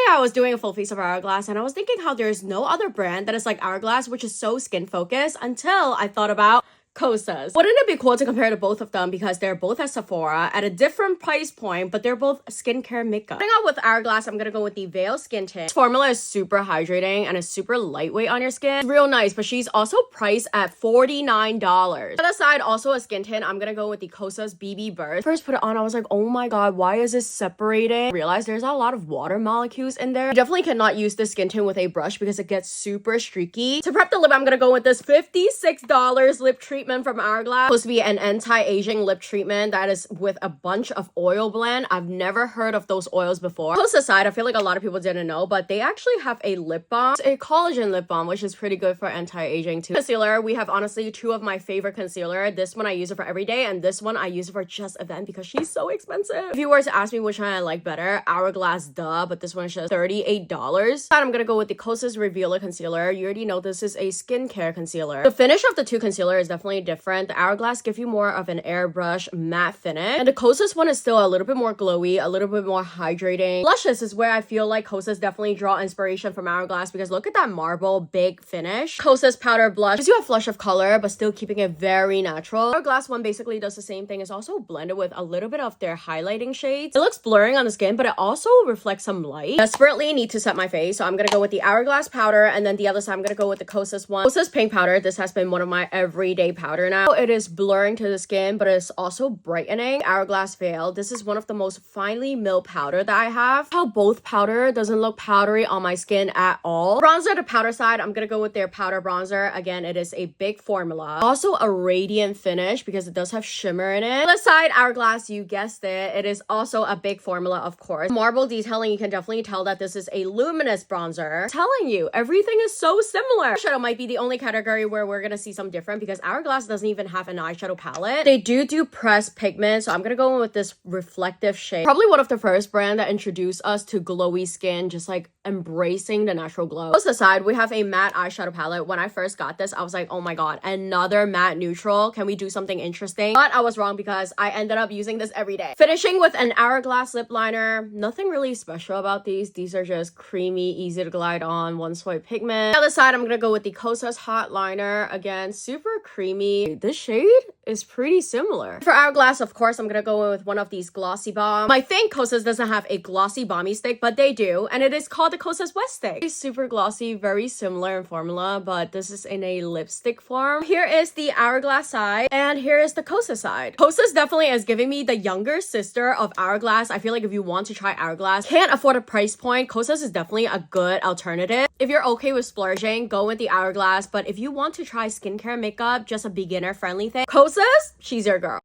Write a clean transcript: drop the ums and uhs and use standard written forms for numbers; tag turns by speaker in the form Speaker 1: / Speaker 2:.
Speaker 1: I was doing a full face of Hourglass and I was thinking how there's no other brand that is like Hourglass, which is so skin focused, until I thought about Kosas. Wouldn't it be cool to compare to both of them because they're both at Sephora at a different price point, but they're both skincare makeup. Starting out with Hourglass, I'm gonna go with the Veil Skin Tint. This formula is super hydrating and is super lightweight on your skin. It's real nice, but she's also priced at $49. On the side, also a skin tint, I'm gonna go with the Kosas BB Burst. First put it on, I was like, oh my god, why is this separating? Realized there's a lot of water molecules in there. You definitely cannot use this skin tint with a brush because it gets super streaky. To prep the lip, I'm gonna go with this $56 lip treatment from Hourglass. Supposed to be an anti-aging lip treatment that is with a bunch of oil blend. I've never heard of those oils before. Post aside, I feel like a lot of people didn't know, but they actually have a lip balm. It's a collagen lip balm, which is pretty good for anti-aging too. Concealer, we have honestly two of my favorite concealer. This one I use it for every day, and this one I use it for just event because she's so expensive. If you were to ask me which one I like better, Hourglass duh, but this one is just $38. I'm gonna go with the Kosas Revealer Concealer. You already know this is a skincare concealer. The finish of the two concealer is definitely different. The Hourglass gives you more of an airbrush matte finish, and the Kosas one is still a little bit more glowy, a little bit more hydrating. Blushes is where I feel like Kosas definitely draw inspiration from Hourglass because look at that marble big finish. Kosas powder blush gives you a flush of color but still keeping it very natural. Hourglass one basically does the same thing. It's also blended with a little bit of their highlighting shades. It looks blurring on the skin, but it also reflects some light. Desperately need to set my face, so I'm gonna go with the Hourglass powder, and then the other side I'm gonna go with the Kosas one. Kosas pink powder. This has been one of my everyday powder now. It is blurring to the skin, but it's also brightening. Hourglass Veil. This is one of the most finely milled powder that I have. How both powder doesn't look powdery on my skin at all. Bronzer, the powder side, I'm gonna go with their powder bronzer. Again, it is a big formula. Also a radiant finish because it does have shimmer in it. On the side, Hourglass, you guessed it. It is also a big formula, of course. Marble detailing, you can definitely tell that this is a luminous bronzer. I'm telling you, everything is so similar. Eyeshadow might be the only category where we're gonna see some different because Hourglass doesn't even have an eyeshadow palette. They do pressed pigment, so I'm gonna go in with this reflective shade. Probably one of the first brand that introduced us to glowy skin, just like embracing the natural glow. Post aside, we have a matte eyeshadow palette. When I first got this, I was like, oh my god, another matte neutral. Can we do something interesting? But I was wrong because I ended up using this every day. Finishing with an Hourglass lip liner. Nothing really special about these. These are just creamy, easy to glide on, one swipe pigment. On the other side, I'm gonna go with the Kosas hot liner. Again, super creamy. This shade is pretty similar. For Hourglass, of course, I'm gonna go in with one of these glossy balms. I think Kosas doesn't have a glossy balmy stick, but they do, and it is called the Kosas Wet Stick. It's super glossy, very similar in formula, but this is in a lipstick form. Here is the Hourglass side, and here is the Kosas side. Kosas definitely is giving me the younger sister of Hourglass. I feel like if you want to try Hourglass, can't afford a price point, Kosas is definitely a good alternative. If you're okay with splurging, go with the Hourglass, but if you want to try skincare makeup, just a beginner friendly thing, Kosas, she's your girl.